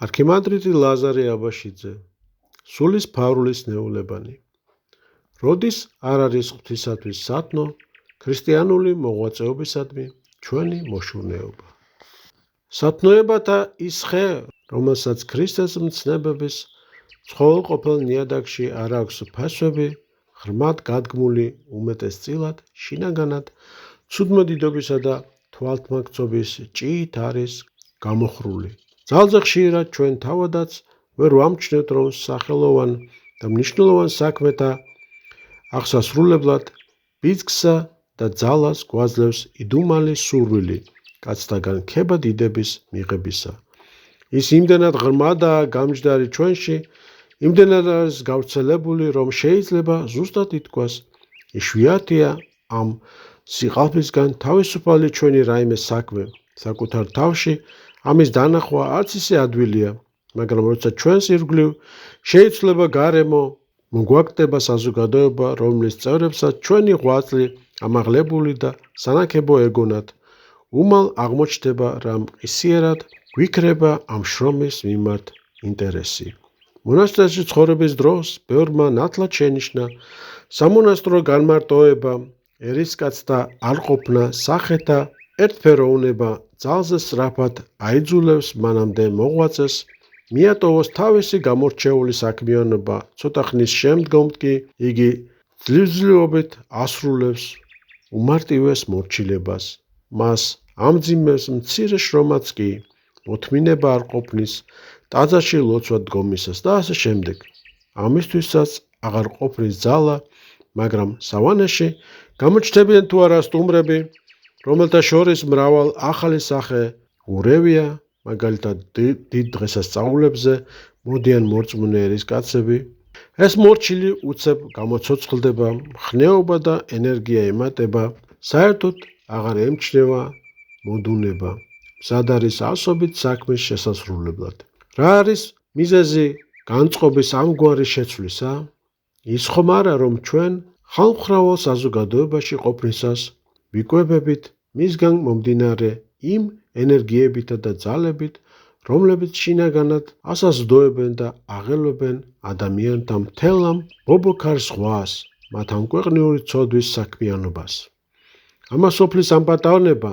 არქიმანდრიტი ლაზარე აბაშიძე, სულის ფარულის ნეულებანი. როდის არ არის ღვთისათვის სათნო ქრისტიანული მოღვაწეობისადმი ჩვენი მოშურნეობა. სათნოებათა ის ხე, რომელსაც ქრისტეს მცნებების ცხოველყოფილ ნიადაგში არ აქვს ფესვები, ღრმად გადგმული უმეტესწილად, შინაგანად, ცუდმოდიდობისა და თვალთმაქცობის ჭიით არის გამოხრული. ძალზე ხშირად ჩვენ თავადაც ვერ ვამჩნევთ, რომ სახელოვან და მნიშვნელოვან საქმეთა აღსასრულებლად ბიძგსა და ძალას გვაძლევს იდუმალი სურვილი კაცთაგან ქება დიდების მიღებისა. ის იმდენად ღრმადაა გამჯდარი ჩვენში, იმდენად არის გავრცელებული, რომ შეიძლება ზუსტად ითქვას, იშვიათია ამ სიყალბისგან თავისუფალი ჩვენი რაიმე საქმე, საკუთარ თავში ამის დანახვა არც ისე ადვილია, მაგრამ როცა ჩვენს ირგვლივ შეიცვლება გარემო, მოგვაგდება საზოგადოება, რომლის წევრებსაც ჩვენი ღვაწლი ამაღლებული და სანაქებო ეგონათ, უმალ აღმოჩნდება, რა მყისიერად გვიქრება ამ შრომის მიმართ ინტერესი. მონასტერში ცხოვრების დროს ბევრმა ნათლად შენიშნა სამონასტრო განმარტოება, ერისკაცთა არყოფნა, სახეთა ერთფეროვნება ძალზე სწრაფად აიძულებს მანამდე მოღვაწეს მიატოვოს თავისი გამორჩეული საქმიანობა, ცოტა ხნის შემდგომ კი იგი ძლივძლივობით ასრულებს უმარტივეს მორჩილებას. მას ამძიმებს მცირე შრომაც კი, მოთმინება არ ყოფნის, ტაძარში ლოცვა დგომისას და ასე შემდეგ. ამისთვისაც აღარ ყოფნის ძალა, მაგრამ სავანეში გამოჩნდებიან თუ არა სტუმრები, რომელთა შორის მრავალ ახალი სახე ურევია, მაგალითად დიდ დღესასწაულებზე მოდიან მორწმუნე ერისკაცები. ეს მორჩილი უცებ გამოცოცხლდება, ხნეობა და ენერგია ემატება, საერთოდ აღარ ემჩნევა მოდუნება. მზად არის ასობით საქმის შესასრულებლად. რა არის მიზეზი განწყობის ამგვარი შეცვლისა? ის ხომ არა, რომ ჩვენ ხალხმრავალ საზოგადოებაში ყოფნისას ვიკვებებით მისგან მომდინარე იმ ენერგიებითა და ძალებით, რომლებიც შინაგანად ასაზრდოებენ და აღელვებენ ადამიანთა მთელ ამ ბობოქარ ზღვას, მათ ამკვეყნიური ცოდვის საქმიანობას. ამას სოფლის ამპატავნება,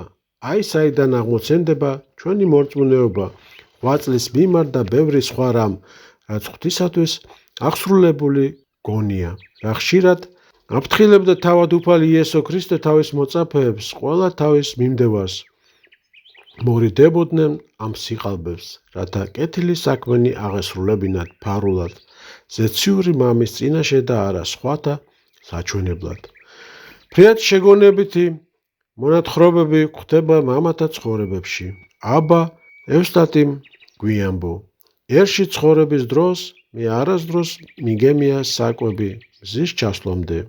აი საიდან აღმოცენდება ჩვენი მორწმუნეობა, ღვაწლის მიმართ და ბევრი სხვა რამ, რაც ღვთისათვის აღსრულებული გონია. რა ხშირად აფრთხილებდა თავად უფალი იესო ქრისტე თავის მოწაფეებს, ყველა თავის მიმდევარს მორიდებოდნენ ამ სიყალბებს, რათა კეთილი საქმენი აღესრულებინათ ფარულად, ზეციური მამის წინაშე და არა სხვათა საჩვენებლად. ფრიად შეგონებითი მონათხრობები გვხვდება მამათა ცხოვრებებში. აბა ევსტატიმ გვიამბო, ერში ცხოვრების დროს მე არასდროს მიგემია საკვები მზის ჩასვლამდე,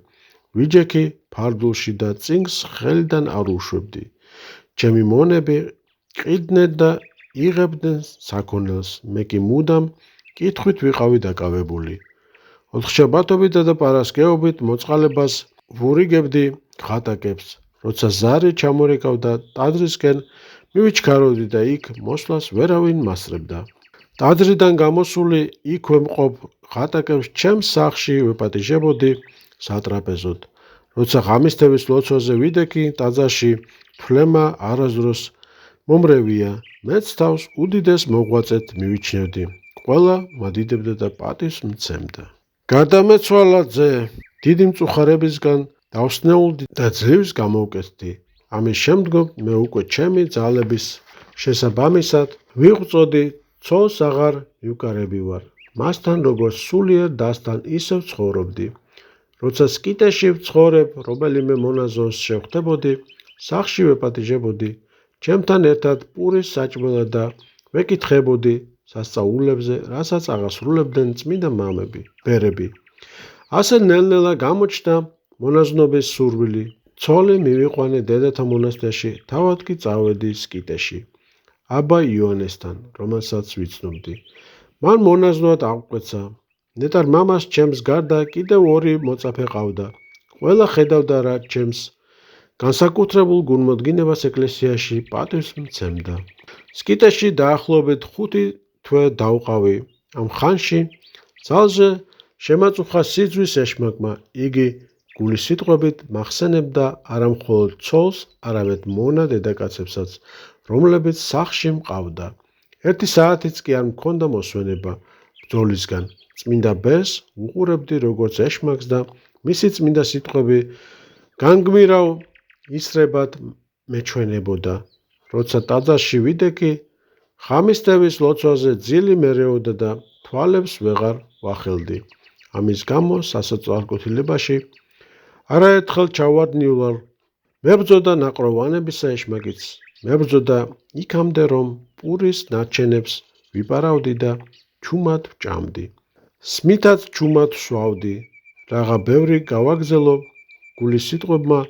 ვიჯექი ფარდულში და წინგს ხელიდან არ უშვებდი. ჩემი მონები ყიდნენ და იღებდნენ საქონელს, მე კი მუდამ კითხვით ვიყავი დაკავებული. ოთხშაბათობით და პარასკევობით მოწყალებას ვურიგებდი ხატაკებს, როცა ზარი ჩამორეკავდა ტაძრისკენ, მივიჩქაროვდი და იქ მოსვლას ვერავინ მასწრებდა. ტაძრიდან გამოსული იქ ვემყოფ ხატაკებს ჩემს სახლში ვეპატიჟებოდი სატრაპეზოდ. როცა ღამისთების ლოცვაზე ვიდექი ტაძარში, თვლემა არასდროს მომრევია, მეც თავს უდიდეს მოღვაწედ მივიჩნევდი. ყველა მადიდებდა და პატივს მცემდა. გარდამეცვალა ძე, დიდი მწუხარებისგან დავსნეულდი და ძლივს გამოვკეთდი. ამის შემდგომ მე უკვე ჩემი ძალების შესაბამისად ვიღვწოდი, ცოლს აღარ ვიკარები ვარ. მასთან როგორც სულიერ დასთან ისევ ცხოვრობდი. როცა სკიტეში ვცხოვრებ, რომელიმე მონაზონს შევხვდებოდი, სახლში ვეპატიჟებოდი, ჩემთან ერთად პურის საჭმელად და ვეკითხებოდი სასწაულებზე, რასაც აღასრულებდნენ წმინდა მამები, ბერები. ასე ნელ-ნელა გამოჩნდა მონაზნობის სურვილი. ცოლი მივიყვანე დედათა მონასტერში, თავად კი წავედი სკიტეში, აბა იოანესთან, რომელსაც ვიცნობდი. მან მონაზვნად აღკვეცა. ნეტარ მამას ჩემს გარდა კიდევ ორი მოწაფე ყავდა. ყველა ხედავდა რა ჩემს განსაკუთრებულ გულმოდგინებას ეკლესიაში პატივს მცემდა. სკიტეში დაახლოებით 5 თვე დაუყავი. ამ ხანში ძალზე შემაწუხა სიძვის ეშმაკმა. იგი გულის სიტყვებით მახსენებდა არა მხოლოდ ცოლს, არამედ მონა დედაკაცებსაც, რომლებიც სახლში მყავდა. 1 საათიც კი არ მქონდა მოსვენება ბრძოლისგან. წმინდა ბერს უყურებდი როგორც ეშმაკს და მისი წმინდა სიტყვები განგმირავ ისრებად მეჩვენებოდა. როცა ტაძარში ვიდექი, ხამისთევის ლოცვაზე ძილი მერეოდა და თვალებს ვეღარ ვახელდი. ამის გამო სასწაულკუთილებაში არაერთხელ ჩავარდნილვარ. მებრძოდა ნაყროვანებისა ეშმაკიც. მებრძოდა იქამდე, რომ პურის ნარჩენებს ვიპარავდი და ჩუმად ვჭამდი. სმითაც ჩუმად ვსვავდი. რაღა ბევრი გავაგზელო გულის სიტყვებმა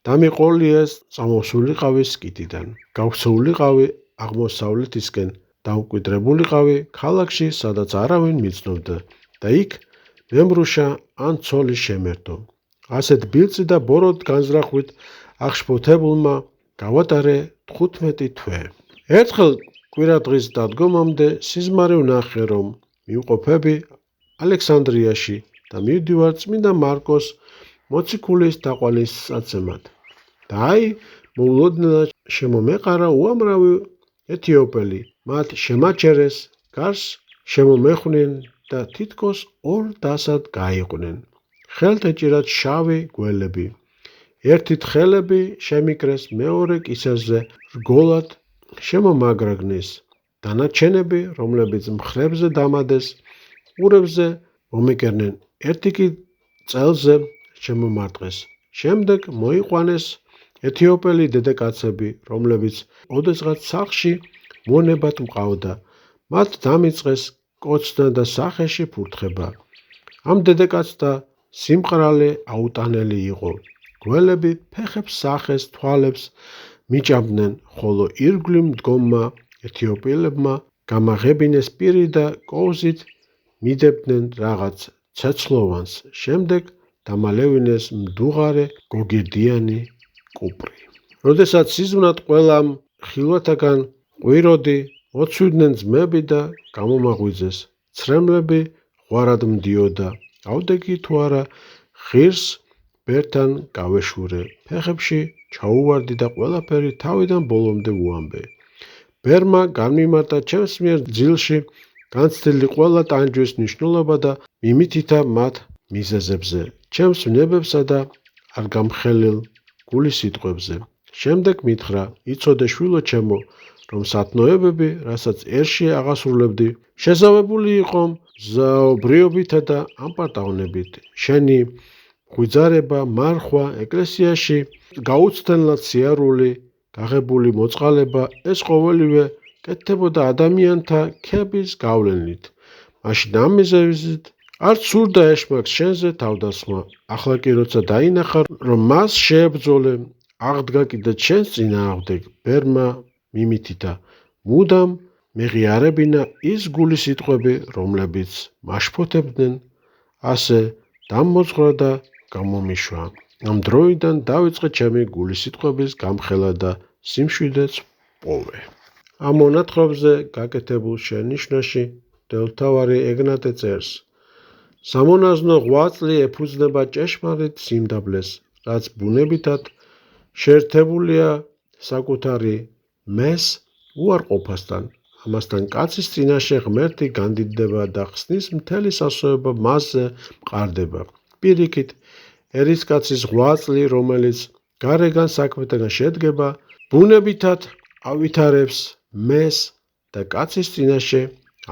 დამიყოლიეს წამოსულიყავი სკიტიდან. გავქცეულიყავი აღმოსავლეთისკენ, დამკვიდრებულიყავი ქალაქში, სადაც არავინ მიცნობდა და იქ მემრუშა ან ცოლი შემერთო. ასეთ ბილწი და ბოროტ განზრახვით აღშფოთებულმა გავატარე 15 თვე. ერთხელ კვირადღის დადგომამდე სიზმარი ვნახე, რომ მივყოფები ალექსანდრიაში და მივდივარ წმინდა მარკოს მოციქულის თაყვანისაცემად. და აი, მოულოდნელად შემომეყარა უამრავი ეთიოპელი. მათ შემაჩერეს, გარს შემომეხვნენ და თითქოს 2 დასად გაიყვნენ. ხელთ ეჭირათ შავი გველები. ერთი თხელები შემიკრეს, მეორე კისერზე რგოლად შემომაგრაგნეს. დანარჩენები, რომლებიც მხრებზე დამადეს, ყურებზე მომიკერნენ, ერთი კი წელზე შემომარტყეს. შემდეგ მოიყვანეს ეთიოპელი დედაკაცები, რომლებიც ოდესღაც სახლში მონებად მყავდა. მათ დამიწყეს კოცნა და სახეში ფურთხება. ამ დედაკაცთა სიმყრალე აუტანელი იყო. გველები ფეხებს, სახეს, თვალებს მიჭამდნენ, ხოლო ირგვლივ მდგომმა ეთიოპელებმა გამაღებინეს პირი და კოვზით მიდებდნენ რაღაც ცეცხლოვანს. შემდეგ დამალევინეს მდუღარე გოგირდიანი კუპრი. როდესაც სიზმრად ყველამ ხილვათაგან ყვიროდი, მოცვიდნენ ძმები და გამომაღვიძეს. ცრემლები ღვარად მდიოდა. ავდეგი თუ არა, ღირს ბერთან გავეშურე. ფეხებში ჩაუვარდი და ყველაფერი თავიდან ბოლომდე ვუამბე. ბერმა განმიმარტა ჩემს მიერ ძილში განცდილი ყველა ტანჯვის მნიშვნელობა და მიმითითა მათ მიზეზებზე, ჩემს ვნებებსა და არ გამხელილ გულის სიტყვებზე. შემდეგ მითხრა, იცოდე შვილო ჩემო, რომ სათნოებები, რასაც ერში აღასრულებდი, შეზავებული იყო მზაობრიობითა და ამპარტავნებით. შენი ღვიძარება, მარხვა, ეკლესიაში გაუცდელად სიარული, გაღებული მოწყალება, ეს ყოველივე კეთდებოდა ადამიანთა ქების გავლენით. მაშინ ამ მიზეზით არც სურდა ეშმაკს შენზე თავდასხმა. ახლა კი როცა დაინახა, რომ მას შეებრძოლე, აღდგა კიდე ჩემს წინააღმდეგ. ბერმა მიმითითა, მუდამ მეღიარებინა ის გულის სიტყვები, რომლებიც მაშფოთებდნენ, ასე დამოძღვრა და გამომიშვა. ამ დროიდან დავიწყე ჩემი გულის სიტყვების გამხელა და სიმშვიდეც პოვე. ამ მონათხრობზე გაკეთებულ შენიშვნაში მღვდელმთავარი ეგნატე წერს: სამონაზვნო 8 წლი ეფუძნება ჭეშმარიტ სიმდაბლეს, რაც ბუნებითად შეერთებულია საკუთარი მეს უარყოფასთან. ამასთან კაცის წინაშე ღმერთი განდიდდება და ხსნის მთელი სასწაულება მასზე მყარდება. პირიქით, ერისკაცის 8 წლი, რომელიც გარეგან საქმეთაგან შედგება, ბუნებითად ავითარებს მეს და კაცის წინაშე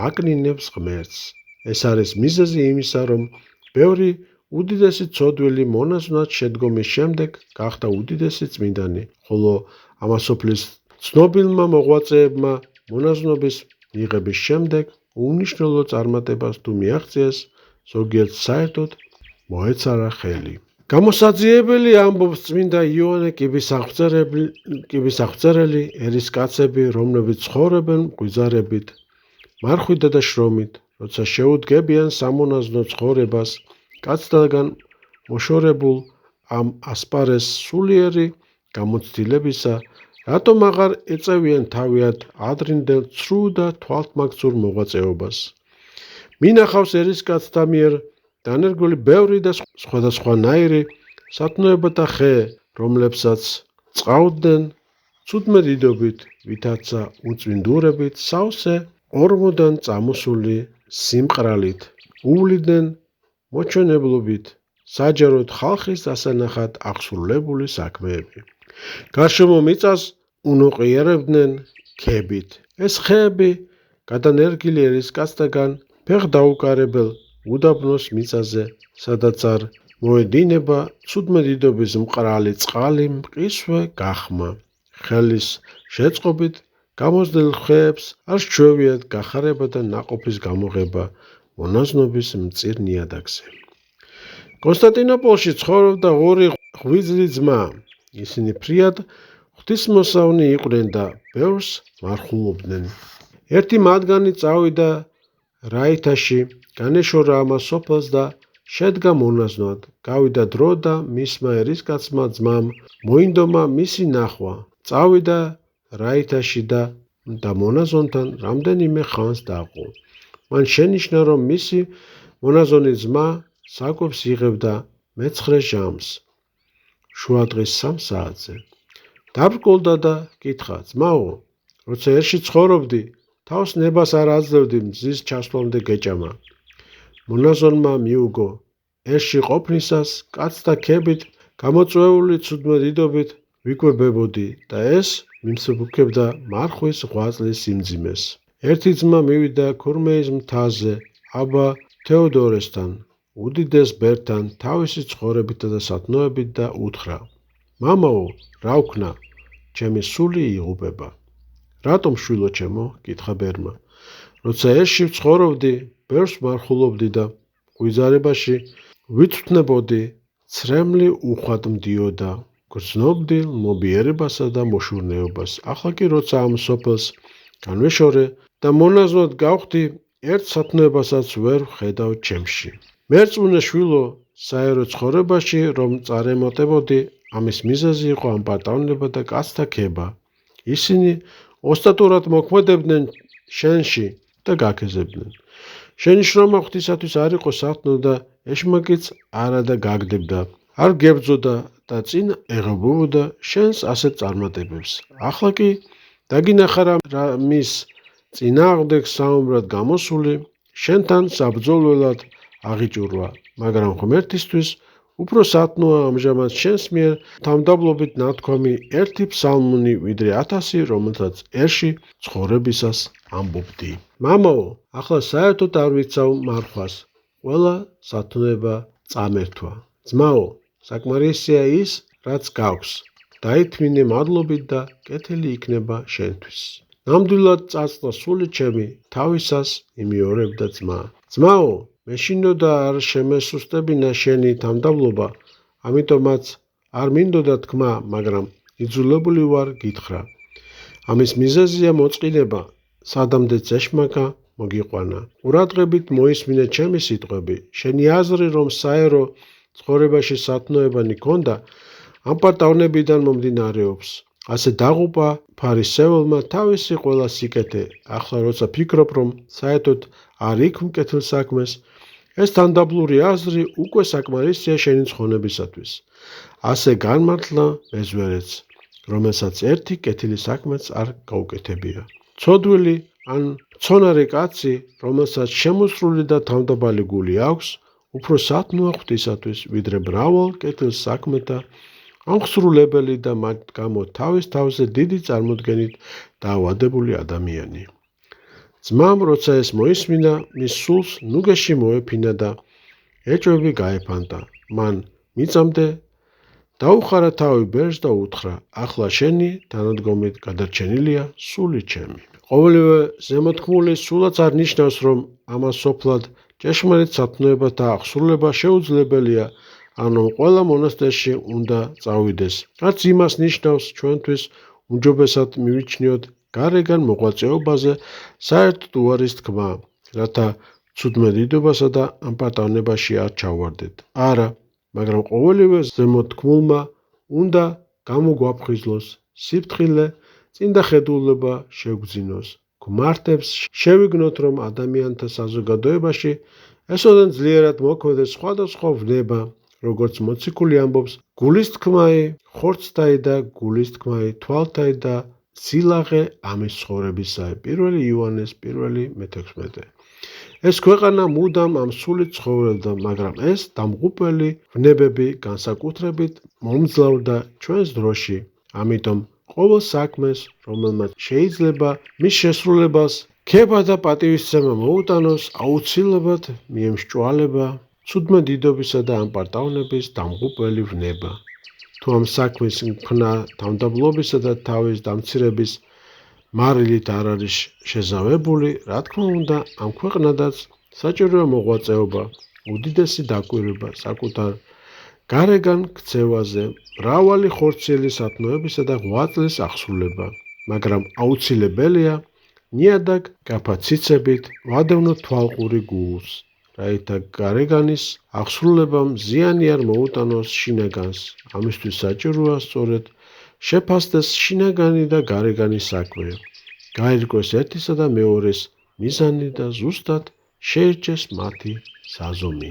აკნინებს ღმერთს. ეს არის მიზეზი იმისა, რომ ბევრი უდიდესი ცოდვილი მონაზვნად შედგომის შემდეგ გახდა უდიდესი წმინდანი, ხოლო ამასოფლის ცნობილმა მოღვაწეებმა მონაზვნობის მიღების შემდეგ უნიშნელო წარმატებას თუ მიაღწიეს, ზოგიერთ საერთოდ მოეცარა ხელი. გამოსაძიებელი ამბობს წმინდა იოანე კიბისაღვწერელი, ერისკაცები, რომლებიც ცხოვრობენ ღვიძარებით, მარხვით და შრომით, როცა შეუდგებიან სამონაზვნო ცხოვრებას, კაცთაგან მოშორებულ ამ ასპარეს სულიერი გამოცდილებისა, რატომ აღარ ეწევიან თავიანთ ადრინდელ ცრუ და თვალთმაგწურ მოღვაწეობას? მინახავს ერისკაცთა მიერ დანერგველი ბევრი და სხვადასხვანაირი სათნოება და ხე, რომლებსაც წავდნენ ცუდმედიდობით, ვითარცა უწვინდურებით, სავსე ორმოდან წამოსული სიმყრალით, უვლიდნენ მოჩვენებლობით, საჯაროდ ხალხის დასანახად აღსრულებული საქმეები. გარშემო მიწას უნოყიარებდნენ ქებით. ეს ხეები გადანერგილი ერისკაცთაგან ფეხდაუკარებელ უდაბნოს მიწაზე, სადაც არ მოედინება ცუდმედიდობის მყრალი წყალი, მყისვე გახმა. ხელის შეწყობით გამოსდელ ხეებს არ სჩვევიათ გახარება და ნაყოფის გამოღება მონაზნობის მწիր ნიადაგზე. კონსტანტინოპოლში ცხოვრობდა ორი ღვიძლი ძმა. ისინი ფრიად ღვთისმოსავნი იყვნენ და ბევრს მარხულობდნენ. ერთი მათგანი წავიდა რაითაში, განეშორა ამას სოფელს და შედგა მონაზვნად. გავიდა დრო და მისმა ერისკაცმა ძმამ მოინდომა მისი ნახვა. წავიდა რაითაში და მონაზონთან რამდენიმე ხანს დაყო. მან შენიშნა, რომ მისი მონაზონი ძმა საკვებს იღებდა მე-9 ჟამს, შუადღის 3 საათზე. დაბრკოლდა და კითხა: ძმაო, როცა ერში ცხოვრობდი, თავს ნებას არ აძლევდი მზის ჩასვლამდე გეჭამა. მონაზონმა მიუგო: ერში ყოფნისას კაცთა ქებით გამოწვეული ცუდმედიდობით ვიკვებებოდი და ეს მიმსუბუქებდა მარხვის ღვაწლის სიმძიმეს. ერთი ძმა მივიდა ქურმეის მთაზე აბა თეოდორესთან, უდიდეს ბერთან, თავისი ცხოვრებითა და სათნოებით და უთხრა: მამაო, რა ვქნა, ჩემი სული იღუპება. რატომ შვილო ჩემო? კითხა ბერმა. როცა ერში ვცხოვრობდი, ბევრს მარხულობდი და ღვიძარებაში ვიცვთნებოდი, ცრემლი უხვად მდიოდა, გრძნობდი მობიერებასა და მოშურნეობას. ახლა კი როცა ამ სოფელს განვეშორე და მონაზვნად გავხდი, ერთ სათნოებასაც ვერ ვხედავ ჩემში. მერწმუნე შვილო, საერო ცხოვრებაში რომ წარემატებოდი, ამის მიზეზი იყო ამ პატაონება და კაცთა ქება. ისინი ოსტატურად მოქმედებდნენ შენში და გაქეზებდნენ. შენი შრომა ღვთისათვის არ იყო სათნო და ეშმაკიც არადა გაგდებდა, არ გებძოდა და წინ ეღებებოდა შენს ასეთ წარმატებებს. ახლა კი დაგინახა რა მის წინააღმდეგ საომრად გამოსული, შენთან საბრძოლველად აღიჭურვა, მაგრამ ღმერთისთვის უფრო სათნოა ამჟამად შენს მიერ თავმდაბლობით ნათქვამი ერთი ფსალმუნი ვიდრე 1000, რომელსაც ერში ცხოვრებისას ამბობდი. მამაო, ახლა საერთოდ არ ვიცავ მარხვას, ყველა სათნოება წამერთვა. ძმაო, საკმარისია ის, რაც გაქვს. დაითმინე მადლობით და კეთილი იქნება შენთვის. ნამდვილად წაწდა სული ჩემი, თავისას იმეორებდა ძმა. ძმაო, მე შინდოდა არ შემესუსტებინა შენი თავმდაბლობა, ამიტომაც არ მინდოდა თქმა, მაგრამ იძულებული ვარ გითხრა. ამის მიზეზია მოწყინება, სადამდეც ეშმაკა მოგიყვანა. ყურადღებით მოისმინე ჩემი სიტყვები. შენი აზრი, რომ საერო ცხოვრებაში სათნოებანი ქონდა, ამ პატავნებიდან მომდინარეობს. ასე დაღუპა ფარისეველმა თავისი ყველა სიკეთე. ახლა როცა ფიქრობ, რომ საერთოდ არ იქ მკეთილ საქმეს, ეს თანდაბლური აზრი უკვე საკმარისია შენი ცხონებისათვის. ასე განმართლა მეზვერეც, რომელსაც ერთი კეთილი საქმეც არ გაუკეთებია. ცოდვილი ან მცონარე კაცი, რომელსაც შემოსრული და თავმდაბალი გული აქვს, უფრო სათნოა ღვთისათვის, ვიდრე მრავალ კეთილ საქმეთა ამხსრულებელი და მათ გამო თავის თავზე დიდი წარმოდგენით დაავადებული ადამიანი. ძმამ, როცა ეს მოისმინა, მის სულს ნუგეში მოეფინა და ეჭვები გაეფანტა. მან მიწამდე დაუხარა თავი ბერს და უთხრა: ახლა შენი თანადგომით გადარჩენილია სული ჩემი. ყოველივე ზემოთქმული სულაც არ ნიშნავს, რომ ამას სოფლად ჭეშმარიტ სათნოებათა აღსრულება შეუძლებელია, ანუ ყველა მონასტერში უნდა წავიდეს. არც იმას ნიშნავს ჩვენთვის უმჯობესად მივიჩნიოთ გარეგან მოღვაწეობაზე საერთოდ უარის თქმა, რათა ცუდმედიდობასა და ამ პატავნებაში არ ჩავარდეთ. არა, მაგრამ ყოველივე ზემოთქმულმა უნდა გამოგვაფხიზლოს სიფრთხილე, წინდა ხედულობა შეგვძინოს. გვმართებს შევიგნოთ, რომ ადამიანთა საზოგადოებაში ესოდენ ძლიერად მოქმედებს სხვადასხვა ვნება, როგორც მოციქული ამბობს, გულისთქმაი ხორცთაი და გულისთქმაი თვალთაი და სილაღე ამის ცხოვრებისაა. 1 იოანეს 1:16. ეს ქვეყანა მუდამ ამ სულით ცხოვრობდა, მაგრამ ეს დამღუპველი ვნებები განსაკუთრებით მომძლავრდა ჩვენს დროში. ამიტომ ყოველ საქმეს, რომელმაც შეიძლება მის შესრულებას ქება და პატივისცემა მოუტანოს, აუცილებლად მიემსჭვალება ცუდმა დიდობისა და ამპარტავნების დამღუპველი ვნება. თუ ამ საქმის მქმნა თავმდაბლობისა და თავის დამცირების მარილით არ არის შეზავებული, რა თქმა უნდა, ამ ქვეყნადაც საჭიროა მოღვაწეობა, უდიდესი დაკვირვება საკუთარ გარეგან ქცევაზე, მრავალი ხორციელი სათნოებისა და ღვაწლის აღსრულება, მაგრამ აუცილებელია ნიადაგ გაფაციცებით ვადევნოთ თვალყური გულს, რაითა გარეგანის აღსრულებამ ზიანი არ მოუტანოს შინაგანს. ამისთვის საჭიროა სწორედ შეფასდეს შინაგანი და გარეგანი საქმე, გაირკვეს ერთისა და მეორეს მიზანი და ზუსტად შეირჩეს მათი საზომი.